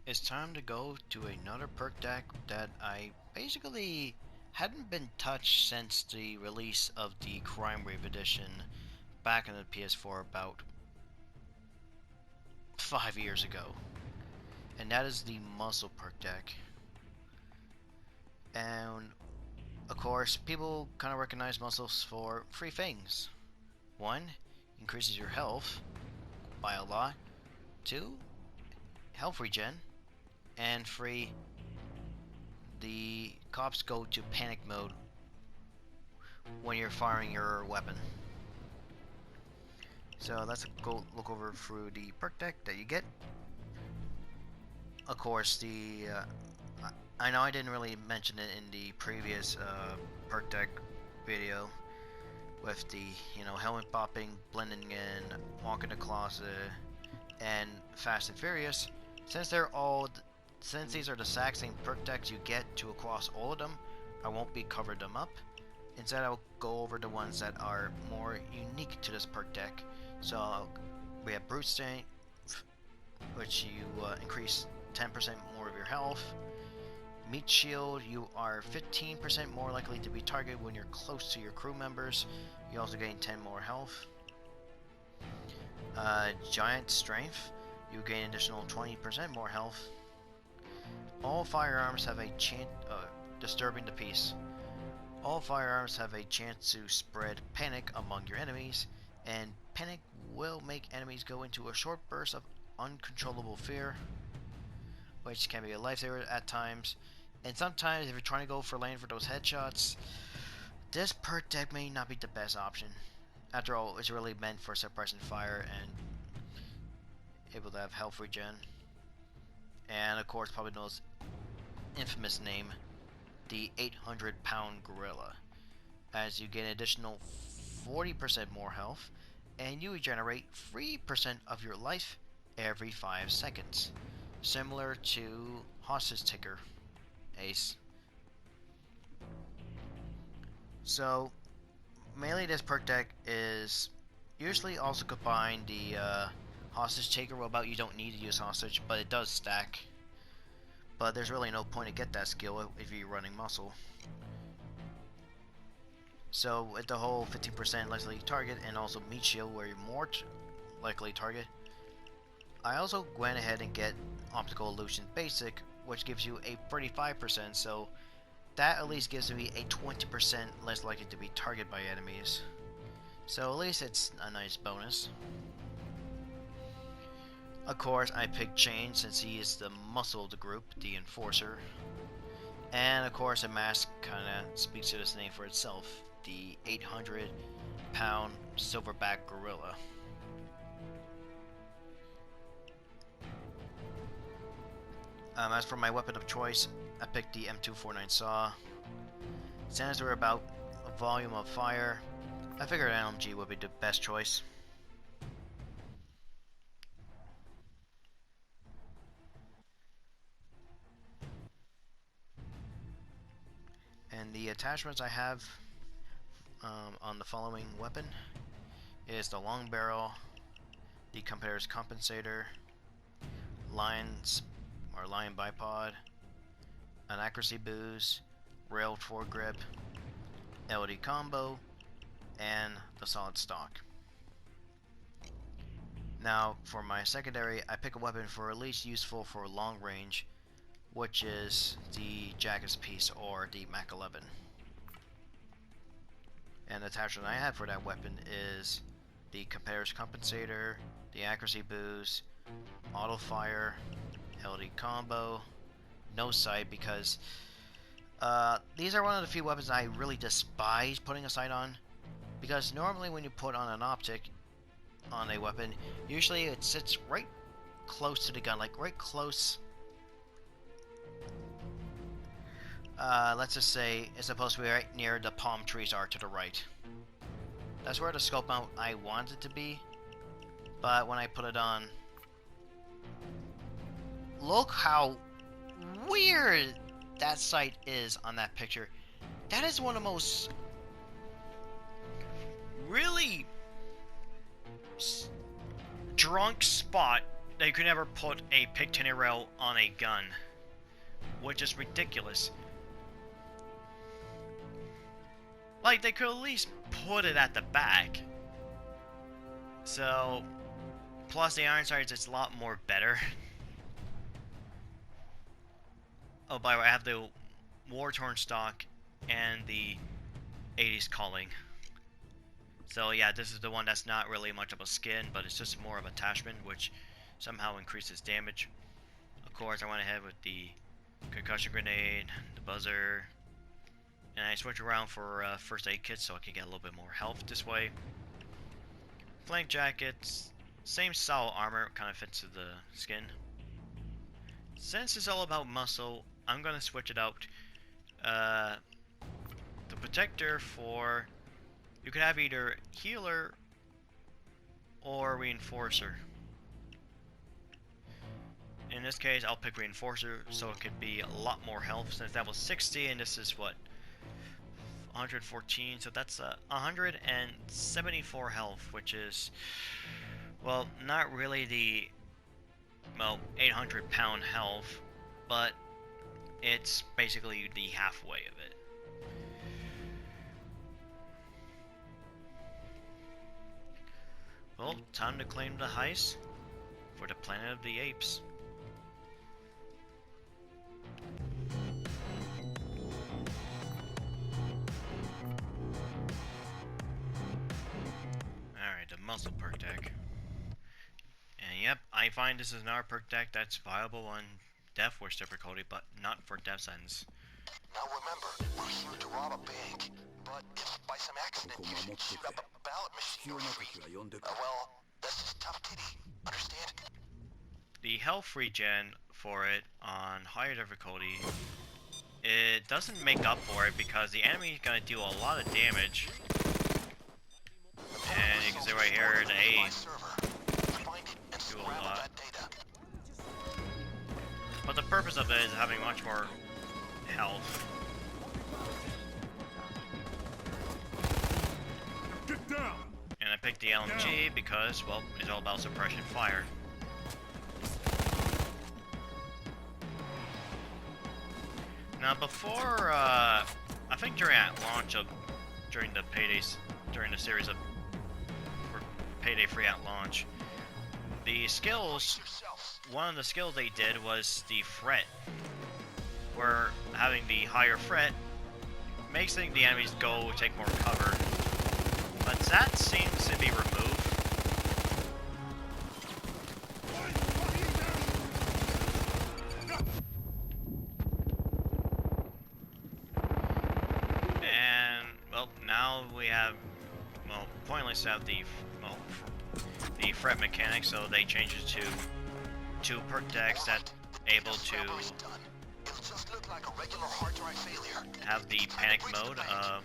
It's time to go to another perk deck that I basically hadn't been touched since the release of the Crime Wave edition back on the PS4 about 5 years ago. And that is the Muscle perk deck. And of course, people kind of recognize muscles for three things. One, increases your health by a lot. Two, health regen. And three, the cops go to panic mode when you're firing your weapon. So let's go look over through the perk deck that you get. Of course, I know I didn't really mention it in the previous perk deck video with the helmet popping, blending in, walking the closet, and Fast and Furious. Since these are the exact same perk decks you get to across all of them, I won't be covering them up. Instead, I'll go over the ones that are more unique to this perk deck. So we have Brute Strength, which you increase 10% more of your health. Meat Shield, you are 15% more likely to be targeted when you're close to your crew members. You also gain 10 more health. Giant Strength, you gain additional 20% more health. All firearms have a chance disturbing the peace. All firearms have a chance to spread panic among your enemies, and panic will make enemies go into a short burst of uncontrollable fear, which can be a lifesaver at times. And sometimes, if you're trying to go for lane for those headshots, this perk deck may not be the best option. After all, it's really meant for suppressing fire and able to have health regen. And of course, probably the most infamous name, the 800-pound gorilla, as you get an additional 40% more health, and you regenerate 3% of your life every 5 seconds, similar to Hostage Taker Ace. So mainly this perk deck is usually also combine the Hostage Taker. Well, about you don't need to use Hostage, but it does stack. But there's really no point to get that skill if you're running Muscle. So with the whole 15% likely target and also Meat Shield where you're more likely target, I also went ahead and get Optical Illusion Basic, which gives you a 35%, so that at least gives me a 20% less likely to be targeted by enemies. So at least it's a nice bonus. Of course, I picked Chain since he is the muscle of the group, the enforcer. And of course, a mask kinda speaks to this name for itself, the 800-pound silverback gorilla. As for my weapon of choice, I picked the M249 saw. Since we're about a volume of fire, I figured LMG would be the best choice. And the attachments I have on the following weapon is the long barrel, the competitor's compensator, lion bipod, an accuracy boost, railed foregrip, LD combo, and the solid stock. Now for my secondary, I pick a weapon for at least useful for long range, which is the Jacket's Piece or the Mac 11. And the attachment I have for that weapon is the competitor's compensator, the accuracy boost, auto fire, LD combo, no sight, because these are one of the few weapons I really despise putting a sight on, because normally when you put on an optic on a weapon, usually it sits right close to the gun, like right close. Let's just say it's supposed to be right near the palm trees are to the right. That's where the scope mount I want it to be, but when I put it on, look how weird that sight is on that picture. That is one of the most really drunk spot they could never put a pig rail on a gun, which is ridiculous. Like, they could at least put it at the back. So, plus the iron sights, it's a lot more better. Oh, by the way, I have the war-torn stock and the 80s calling. So yeah, this is the one that's not really much of a skin, but it's just more of attachment, which somehow increases damage. Of course, I went ahead with the concussion grenade, the buzzer, and I switch around for first aid kits so I can get a little bit more health this way. Flame jackets, same style armor, kind of fits to the skin. Since it's all about muscle, I'm gonna switch it out. The protector for, you could have either healer or reinforcer. In this case, I'll pick reinforcer so it could be a lot more health, since that was 60 and this is what, 114, so that's 174 health, which is, well, not really the, well, 800 pound health, but it's basically the halfway of it. Well, time to claim the heist for the Planet of the Apes. Alright, the muscle perk deck. And yep, I find this is another perk deck that's viable on Death Wish difficulty, but not for Death Sentence. Now remember, we're here to rob a bank, but if by some accident you shoot up a ballot machine or three, well, that's just tough titty, understand? The health regen for it on higher difficulty, it doesn't make up for it because the enemy is going to do a lot of damage. And you can see right here, the A do a lot. But the purpose of it is having much more health. Get down. And I picked the LMG because, well, it's all about suppression fire. Now before, I think during that launch of, during the Paydays, during the series of Payday free at launch, the skills, one of the skills they did was the fret, where having the higher fret makes the enemies go take more cover, but that seems to be removed. And well, now we have, well, pointless to have the, well, the fret mechanic, so they changed it to two perk decks that able to have the panic mode of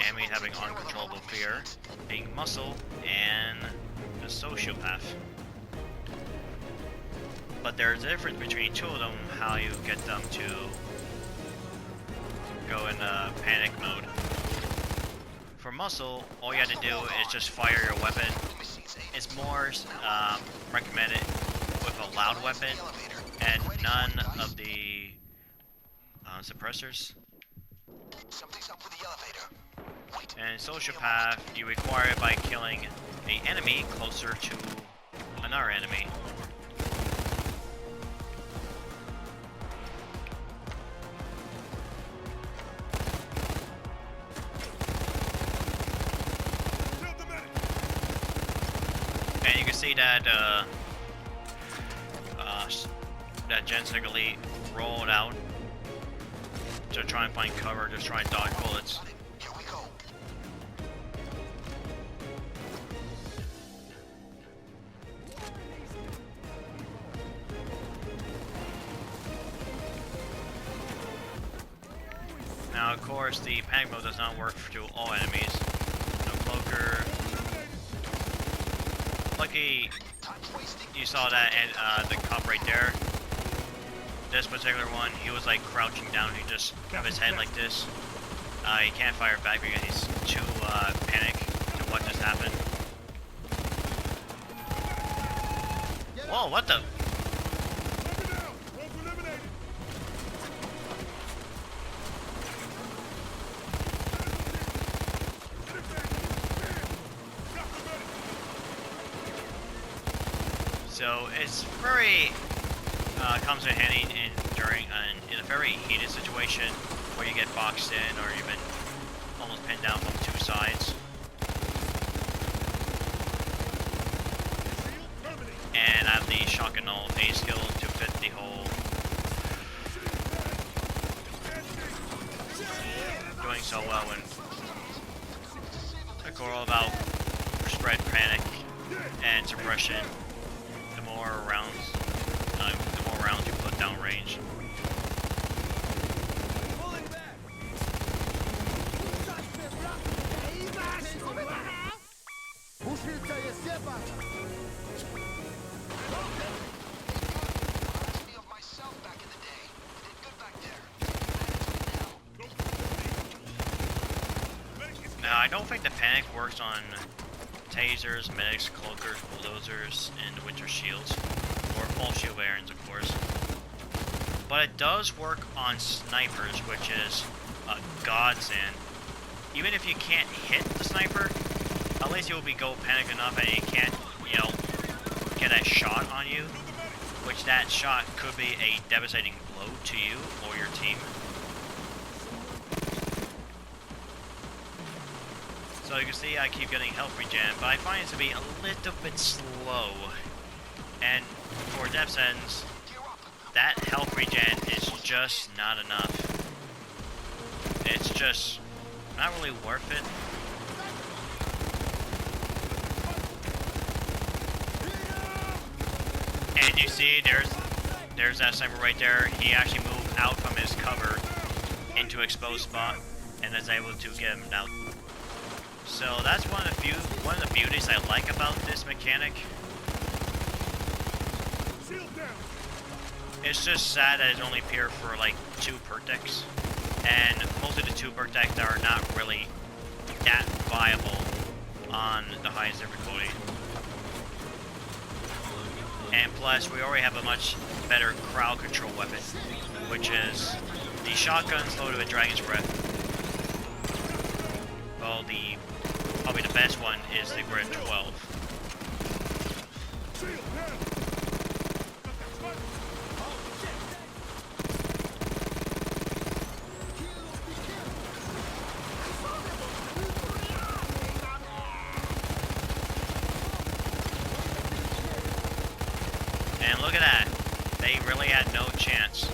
enemy having uncontrollable fear, being muscle, and the sociopath. But there's a difference between two of them, how you get them to go in panic mode. For muscle, all you have to do is just fire your weapon. It's more recommended with a loud weapon and none of the suppressors. And sociopath, you require it by killing an enemy closer to another enemy. And you can see that that Gen Elite rolled out to try and find cover, just try and dodge bullets. Here we go. Now, of course, the panic mode does not work to all enemies. No cloaker. Lucky, you saw that and the cop right there. This particular one, he was like crouching down. He just have his head like this. He can't fire back because he's too panicked to what just happened. Whoa, what the? So it's very comes in handy in a very heated situation where you get boxed in or you've been almost pinned down from two sides. And I have the shotgun A skill to fit the hole. Doing so well when it's all about spread panic and suppression. The more rounds you put down range. Now, I don't think the panic works on tasers, medics, cloakers, bulldozers, and winter shields, or full shield variants, of course. But it does work on snipers, which is a godsend. Even if you can't hit the sniper, at least you'll be go panic enough and you can't, you know, get a shot on you, which that shot could be a devastating blow to you or your team. So you can see I keep getting health regen, but I find it to be a little bit slow. And for depth ends, that health regen is just not enough. It's just not really worth it. And you see there's that sniper right there. He actually moved out from his cover into exposed spot and is able to get him out. So that's one of the beauties I like about this mechanic. It's just sad that it's only appeared for like 2 perk decks, and most of the 2 perk decks are not really that viable on the highest difficulty. And plus, we already have a much better crowd control weapon, which is the shotguns loaded with Dragon's Breath. Well, probably the best one is the Grid 12. And look at that. They really had no chance.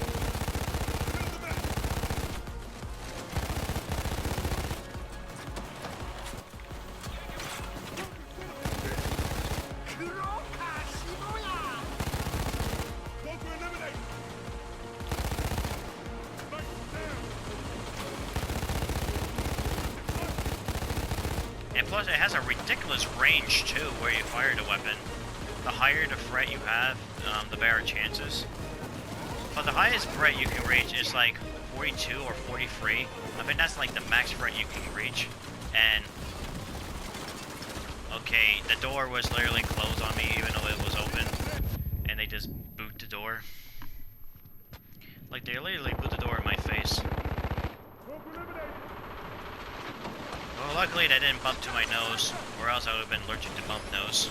And plus, it has a ridiculous range too, where you fire the weapon. The higher the threat you have, the better chances. But the highest threat you can reach is like 42 or 43. I think that's like the max threat you can reach. And okay, the door was literally closed on me even though it was open. And they just boot the door. Like they literally boot the door in my face. Well, luckily that didn't bump to my nose, or else I would have been allergic to bump nose.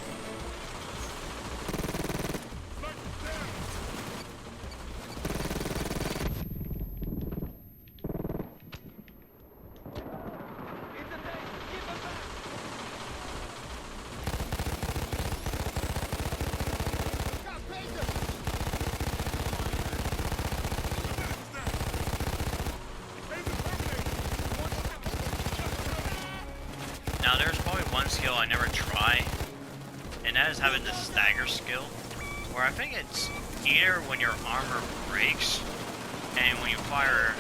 Now there's probably one skill I never try, and that is having the stagger skill, where I think it's either when your armor breaks, and when you fire,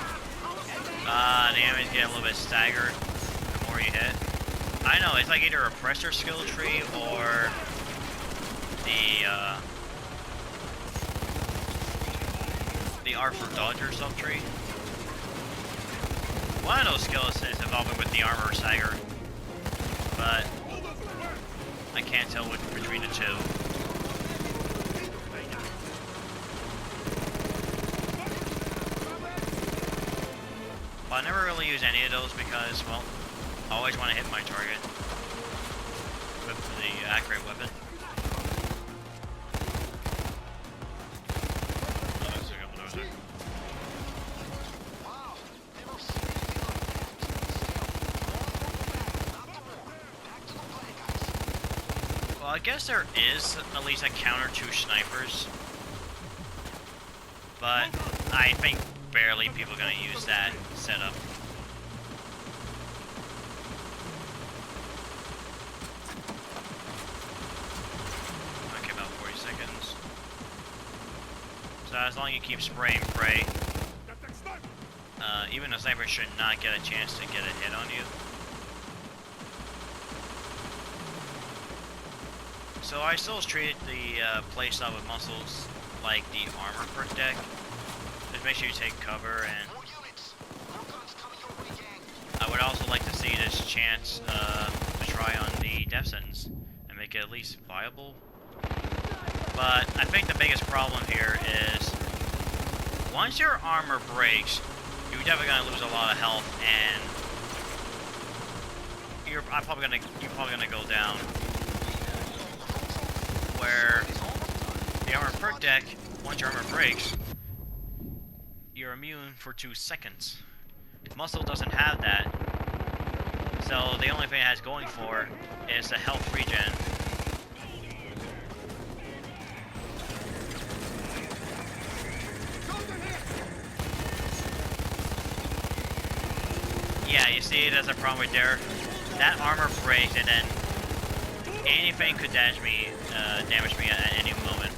the enemies get a little bit staggered the more you hit. I know, it's like either a pressure skill tree or the R for dodge or sub tree. One of those skills is involving with the armor stagger, but I can't tell between the two. But I never really use any of those because, well, I always want to hit my target with the accurate weapon. Well, I guess there is at least a counter to snipers, but I think barely people are going to use that setup. Okay, about 40 seconds. So as long as you keep spraying prey, even a sniper should not get a chance to get a hit on you. So I still treated the playstyle with muscles like the armor perk deck. Just make sure you take cover, and I would also like to see this chance to try on the death sentence and make it at least viable. But I think the biggest problem here is once your armor breaks, you're definitely gonna lose a lot of health, and you're probably gonna go down. Where the armor perk deck, once your armor breaks, you're immune for 2 seconds. Muscle doesn't have that, so the only thing it has going for is the health regen. Yeah, you see, there's a problem right there. That armor breaks, and then anything could damage me at any moment.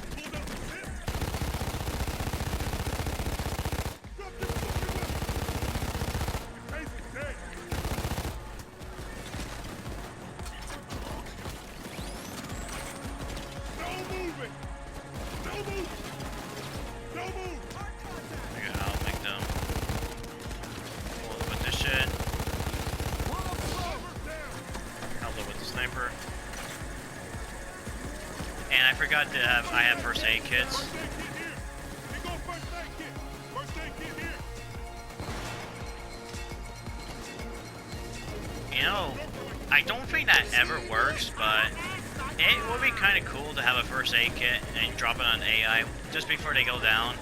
And I forgot to have, I have first aid kits. You know, I don't think that ever works, but it would be kind of cool to have a first aid kit and drop it on AI just before they go down.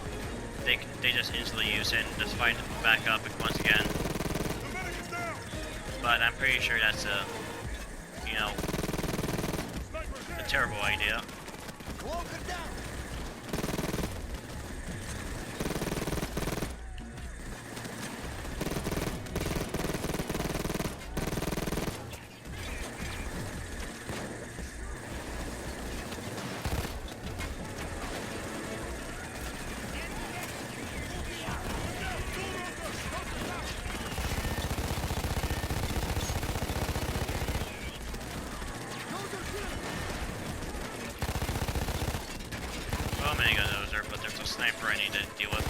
They just instantly use it and just fight back up once again. But I'm pretty sure that's a, you know, a terrible idea. But there's a sniper I need to deal with.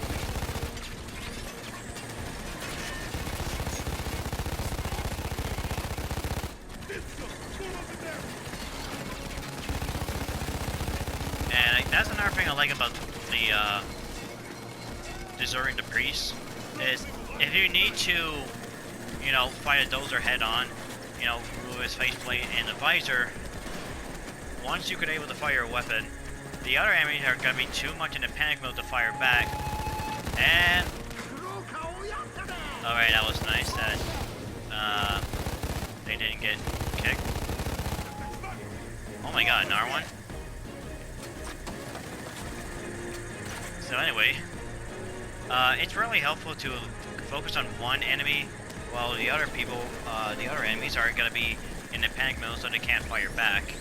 And that's another thing I like about the deserting the priest is if you need to, you know, fight a dozer head on, you know, remove his faceplate and the visor. Once you get able to fire a weapon, the other enemies are going to be too much in the panic mode to fire back. And alright, that was nice that they didn't get kicked. Oh my god, another one. So anyway, it's really helpful to focus on one enemy while the other people, the other enemies are going to be in the panic mode so they can't fire back.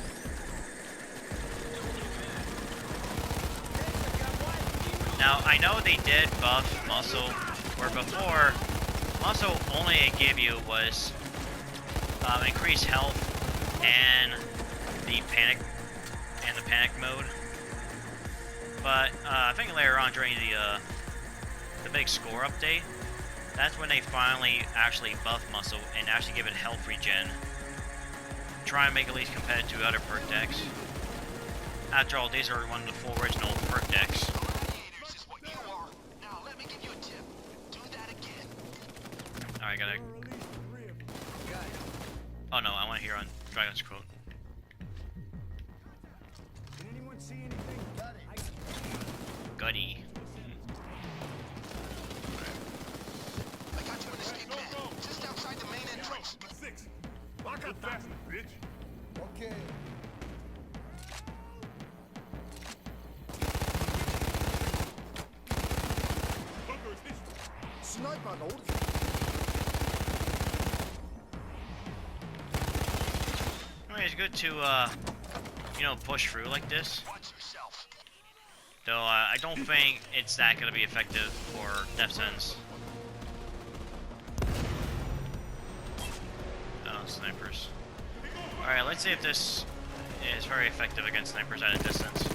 Now, I know they did buff muscle, where before, muscle only it gave you was increased health and the panic mode. But I think later on during the big score update, that's when they finally actually buff muscle and actually give it health regen. Try and make it at least competitive to other perk decks. After all, these are one of the 4 original perk decks. Dragon's quote. Can anyone see anything? Got it. Gutty. I got you an escape man, just outside the main entrance. Six. Lock up fast, bitch. Okay. Sniper, Lord. I mean, it's good to, you know, push through like this. Watch yourself. Though, I don't think it's that gonna be effective for death sentence. Oh, snipers. Alright, let's see if this is very effective against snipers at a distance.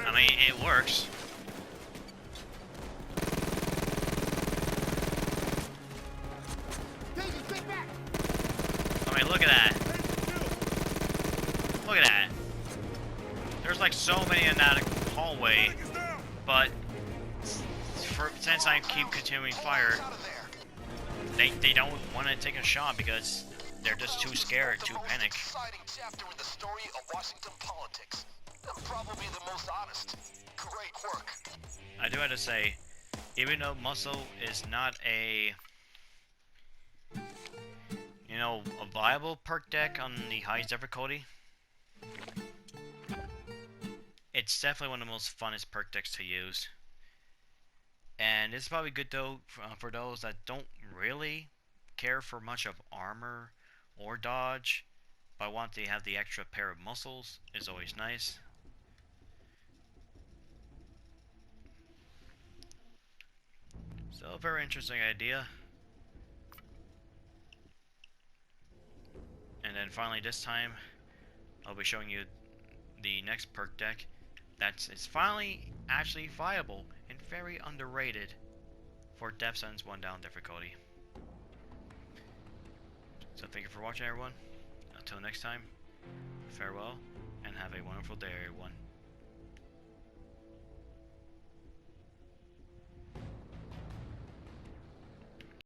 I mean, it works. I mean, look at that. Look at that. There's like so many in that hallway, but since I keep continuing fire, they don't want to take a shot because they're just too scared, too panicked. Exciting chapter in the story of Washington politics. And probably the most honest. Great work. I do have to say, even though muscle is not a, you know, a viable perk deck on the highest difficulty, it's definitely one of the most funnest perk decks to use. And it's probably good though for those that don't really care for much of armor or dodge, but want to have the extra pair of muscles is always nice. So, a very interesting idea. And then finally this time, I'll be showing you the next perk deck it's finally actually viable and very underrated for Death Sentence 1 down difficulty. So thank you for watching, everyone. Until next time, farewell and have a wonderful day, everyone.